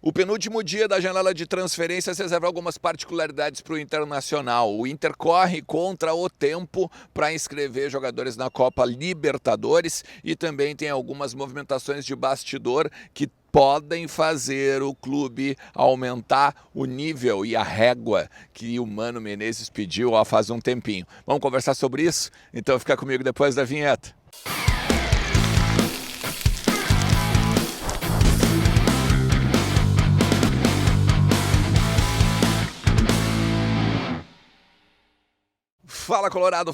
O penúltimo dia da janela de transferências reserva algumas particularidades para o Internacional. O Inter corre contra o tempo para inscrever jogadores na Copa Libertadores e também tem algumas movimentações de bastidor que podem fazer o clube aumentar o nível e a régua que o Mano Menezes pediu há faz um tempinho. Vamos conversar sobre isso? Então fica comigo depois da vinheta. Fala Colorado,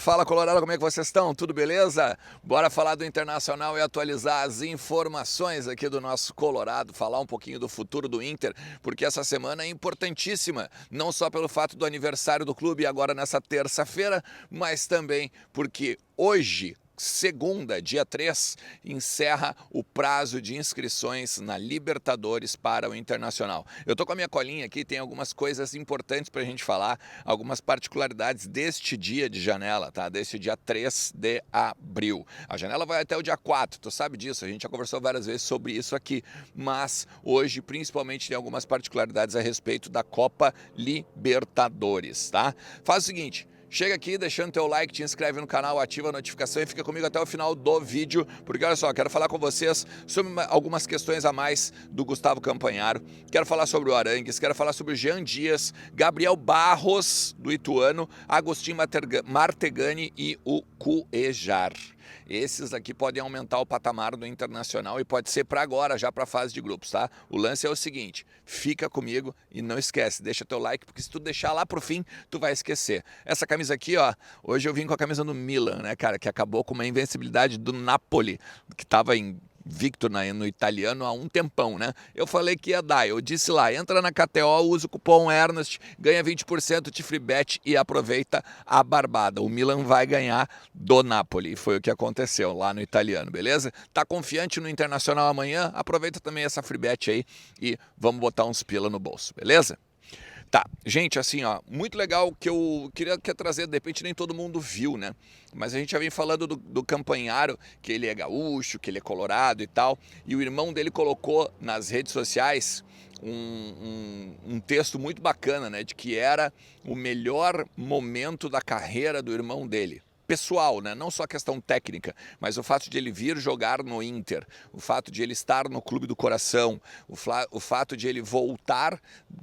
como é que vocês estão? Tudo beleza? Bora falar do Internacional e atualizar as informações aqui do nosso Colorado, falar um pouquinho do futuro do Inter, porque essa semana é importantíssima, não só pelo fato do aniversário do clube agora nessa terça-feira, mas também porque hoje, segunda, dia 3, encerra o prazo de inscrições na Libertadores para o Internacional. Eu tô com a minha colinha aqui, tem algumas coisas importantes para a gente falar, algumas particularidades deste dia de janela, tá? Deste dia 3 de abril. A janela vai até o dia 4, tu sabe disso, a gente já conversou várias vezes sobre isso aqui, mas hoje principalmente tem algumas particularidades a respeito da Copa Libertadores, tá? Faz o seguinte, chega aqui deixando teu like, te inscreve no canal, ativa a notificação e fica comigo até o final do vídeo, porque olha só, quero falar com vocês sobre algumas questões a mais do Gustavo Campanharo, quero falar sobre o Arangues, quero falar sobre o Jean Dias, Gabriel Barros do Ituano, Agostinho Martegani e o Cuejar. Esses aqui podem aumentar o patamar do Internacional e pode ser para agora, já para a fase de grupos, tá? O lance é o seguinte, fica comigo e não esquece, deixa teu like, porque se tu deixar lá pro fim, tu vai esquecer. Essa camisa aqui, ó, hoje eu vim com a camisa do Milan, né, cara, que acabou com uma invencibilidade do Napoli, que tava invicto no italiano há um tempão, né? Eu falei que ia dar, eu disse lá, entra na KTO, usa o cupom Ernest, ganha 20% de free bet e aproveita a barbada. O Milan vai ganhar do Napoli, foi o que aconteceu lá no italiano, beleza? Tá confiante no Internacional amanhã? Aproveita também essa free bet aí e vamos botar uns pila no bolso, beleza? Tá, gente, assim, ó, muito legal que eu queria trazer, de repente nem todo mundo viu, né? Mas a gente já vem falando do Campanharo, que ele é gaúcho, que ele é colorado e tal, e o irmão dele colocou nas redes sociais um texto muito bacana, né? De que era o melhor momento da carreira do irmão dele. Pessoal, né? Não só a questão técnica, mas o fato de ele vir jogar no Inter, o fato de ele estar no clube do coração, o fato de ele voltar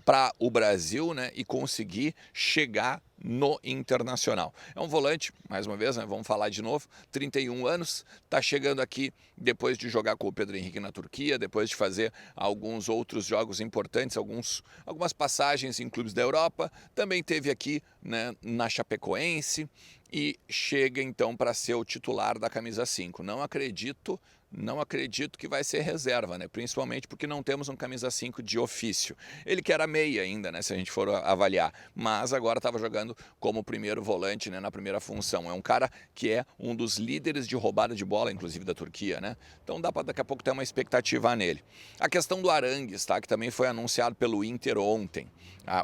para o Brasil, né? E conseguir chegar no Internacional. É um volante, mais uma vez, né, vamos falar de novo, 31 anos, está chegando aqui depois de jogar com o Pedro Henrique na Turquia, depois de fazer alguns outros jogos importantes, algumas passagens em clubes da Europa, também teve aqui, né, na Chapecoense e chega então para ser o titular da camisa 5. Não acredito que vai ser reserva, né? Principalmente porque não temos um camisa 5 de ofício. Ele que era meia ainda, né? Se a gente for avaliar, mas agora estava jogando como primeiro volante, né? Na primeira função. É um cara que é um dos líderes de roubada de bola, inclusive da Turquia, né? Então dá para daqui a pouco ter uma expectativa nele. A questão do Arangues, tá? Que também foi anunciado pelo Inter ontem.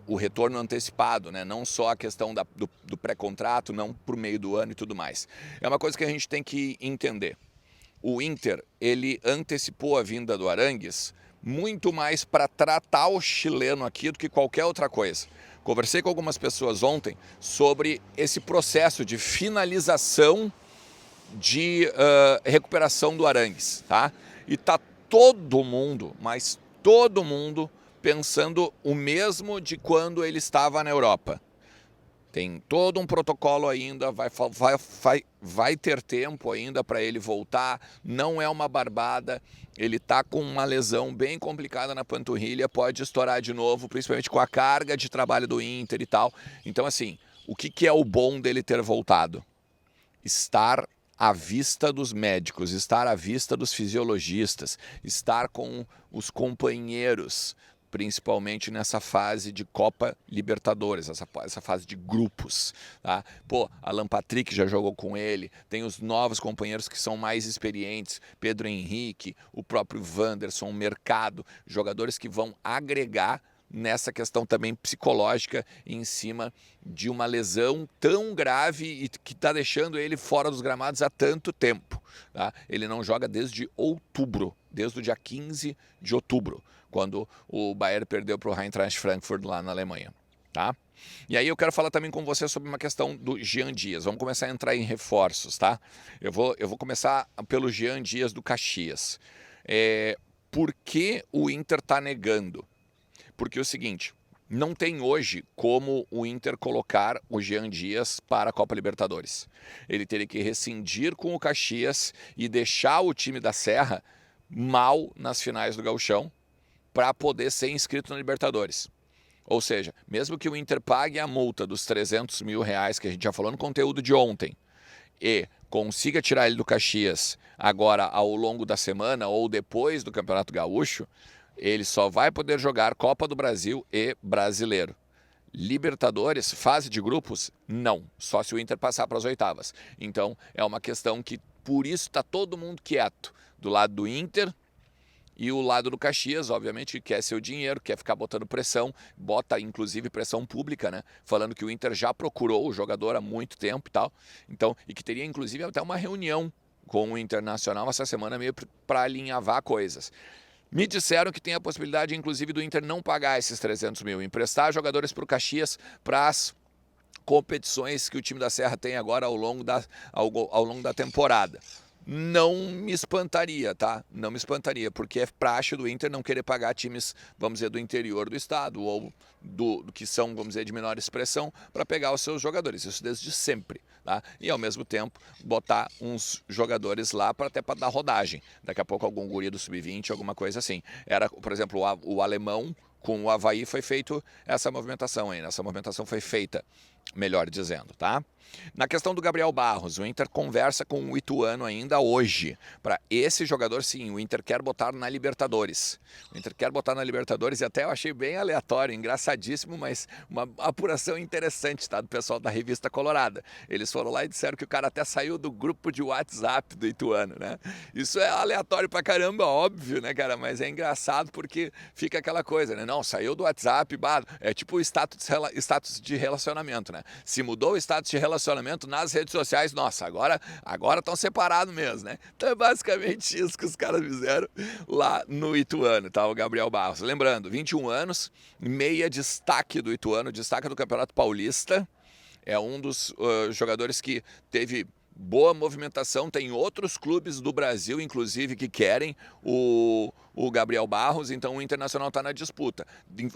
O retorno antecipado, né? Não só a questão do pré-contrato, não por meio do ano e tudo mais. É uma coisa que a gente tem que entender. O Inter, ele antecipou a vinda do Arangues muito mais para tratar o chileno aqui do que qualquer outra coisa. Conversei com algumas pessoas ontem sobre esse processo de finalização de recuperação do Arangues, tá? E tá todo mundo, mas todo mundo, pensando o mesmo de quando ele estava na Europa. Tem todo um protocolo ainda, vai ter tempo ainda para ele voltar, não é uma barbada, ele está com uma lesão bem complicada na panturrilha, pode estourar de novo, principalmente com a carga de trabalho do Inter e tal. Então assim, o que é o bom dele ter voltado? Estar à vista dos médicos, estar à vista dos fisiologistas, estar com os companheiros, principalmente nessa fase de Copa Libertadores, essa fase de grupos, tá? Pô, Alan Patrick já jogou com ele, tem os novos companheiros que são mais experientes, Pedro Henrique, o próprio Wanderson, Mercado, jogadores que vão agregar nessa questão também psicológica em cima de uma lesão tão grave e que está deixando ele fora dos gramados há tanto tempo, tá? Ele não joga desde outubro desde o dia 15 de outubro, quando o Bayern perdeu para o Eintracht Frankfurt lá na Alemanha. Tá? E aí eu quero falar também com você sobre uma questão do Jean Dias. Vamos começar a entrar em reforços, tá? Eu vou começar pelo Jean Dias do Caxias. Por que o Inter está negando? Porque é o seguinte, não tem hoje como o Inter colocar o Jean Dias para a Copa Libertadores. Ele teria que rescindir com o Caxias e deixar o time da Serra mal nas finais do Gauchão para poder ser inscrito na Libertadores. Ou seja, mesmo que o Inter pague a multa dos 300 mil reais que a gente já falou no conteúdo de ontem e consiga tirar ele do Caxias agora ao longo da semana ou depois do Campeonato Gaúcho, ele só vai poder jogar Copa do Brasil e Brasileiro. Libertadores, fase de grupos, não. Só se o Inter passar para as oitavas. Então é uma questão que por isso está todo mundo quieto. Do lado do Inter e o lado do Caxias, obviamente, quer seu dinheiro, quer ficar botando pressão, bota inclusive pressão pública, né? Falando que o Inter já procurou o jogador há muito tempo e tal. Então, e que teria inclusive até uma reunião com o Internacional essa semana meio para alinhavar coisas. Me disseram que tem a possibilidade, inclusive, do Inter não pagar esses 300 mil, emprestar jogadores para o Caxias para as competições que o time da Serra tem agora ao longo da temporada. Não me espantaria, tá? Não me espantaria, porque é praxe do Inter não querer pagar times, vamos dizer, do interior do estado ou do que são, vamos dizer, de menor expressão para pegar os seus jogadores. Isso desde sempre, tá? E ao mesmo tempo botar uns jogadores lá até para dar rodagem. Daqui a pouco algum guri do sub-20, alguma coisa assim. Era, por exemplo, o alemão com o Avaí foi feito essa movimentação aí. Essa movimentação foi feita, melhor dizendo, tá? Na questão do Gabriel Barros, o Inter conversa com o Ituano ainda hoje. Para esse jogador, sim, o Inter quer botar na Libertadores. O Inter quer botar na Libertadores e até eu achei bem aleatório, engraçadíssimo, mas uma apuração interessante, tá? Do pessoal da Revista Colorada. Eles foram lá e disseram que o cara até saiu do grupo de WhatsApp do Ituano, né? Isso é aleatório pra caramba, óbvio, né, cara? Mas é engraçado porque fica aquela coisa, né? Não, saiu do WhatsApp, é tipo o status de relacionamento, né? Se mudou o status de relacionamento nas redes sociais, nossa, agora estão separados mesmo, né? Então é basicamente isso que os caras fizeram lá no Ituano, tá? O Gabriel Barros. Lembrando, 21 anos, meia destaque do Ituano, destaque do Campeonato Paulista, é um dos jogadores que teve boa movimentação, tem outros clubes do Brasil, inclusive, que querem o Gabriel Barros, então o Internacional está na disputa.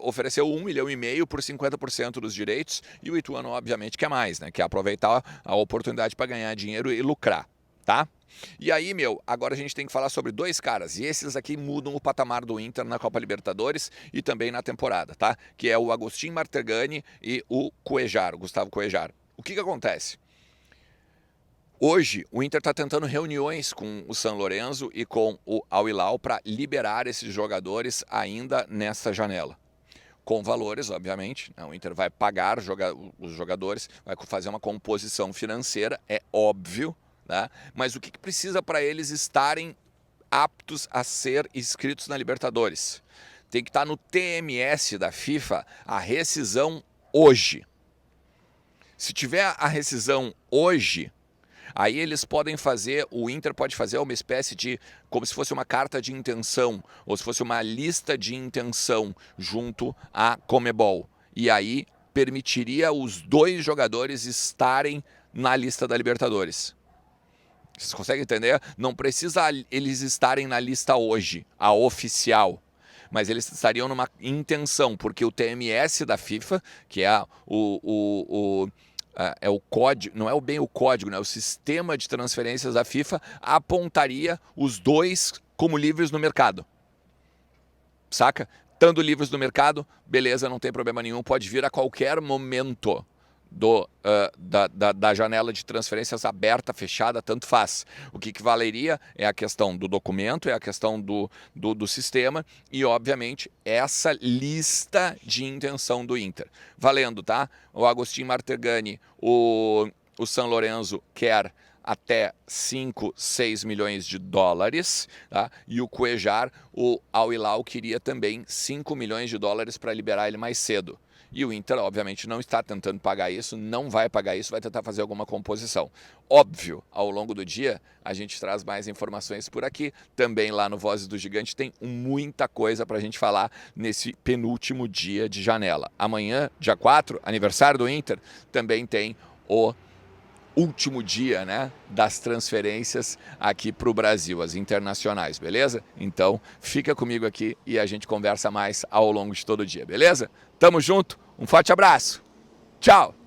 Ofereceu 1,5 milhão por 50% dos direitos e o Ituano, obviamente, quer mais, né? Quer aproveitar a oportunidade para ganhar dinheiro e lucrar, tá? E aí, agora a gente tem que falar sobre dois caras, e esses aqui mudam o patamar do Inter na Copa Libertadores e também na temporada, tá? Que é o Agustin Martegani e o Cuejar, o Gustavo Cuejar. O que acontece? Hoje, o Inter está tentando reuniões com o San Lorenzo e com o Al Hilal para liberar esses jogadores ainda nessa janela. Com valores, obviamente, né? O Inter vai pagar os jogadores, vai fazer uma composição financeira, é óbvio, né? Mas o que precisa para eles estarem aptos a ser inscritos na Libertadores? Tem que estar no TMS da FIFA a rescisão hoje. Se tiver a rescisão hoje, aí eles podem fazer, o Inter pode fazer uma espécie de, como se fosse uma carta de intenção, ou se fosse uma lista de intenção junto à Conmebol. E aí permitiria os dois jogadores estarem na lista da Libertadores. Vocês conseguem entender? Não precisa eles estarem na lista hoje, a oficial. Mas eles estariam numa intenção, porque o TMS da FIFA, que é é o código, não é bem o código, né? O sistema de transferências da FIFA apontaria os dois como livres no mercado. Saca? Estando livres no mercado, beleza, não tem problema nenhum, pode vir a qualquer momento da janela de transferências aberta, fechada, tanto faz. O que valeria é a questão do documento, é a questão do sistema e, obviamente, essa lista de intenção do Inter. Valendo, tá? O Agustin Martegani, o San Lorenzo quer até 5, 6 milhões de dólares, tá? E o Cuéllar, o Al Hilal queria também 5 milhões de dólares para liberar ele mais cedo. E o Inter, obviamente, não está tentando pagar isso, não vai pagar isso, vai tentar fazer alguma composição. Óbvio, ao longo do dia, a gente traz mais informações por aqui. Também lá no Vozes do Gigante tem muita coisa para a gente falar nesse penúltimo dia de janela. Amanhã, dia 4, aniversário do Inter, também tem o último dia, né, das transferências aqui para o Brasil, as internacionais, beleza? Então, fica comigo aqui e a gente conversa mais ao longo de todo o dia, beleza? Tamo junto, um forte abraço, tchau!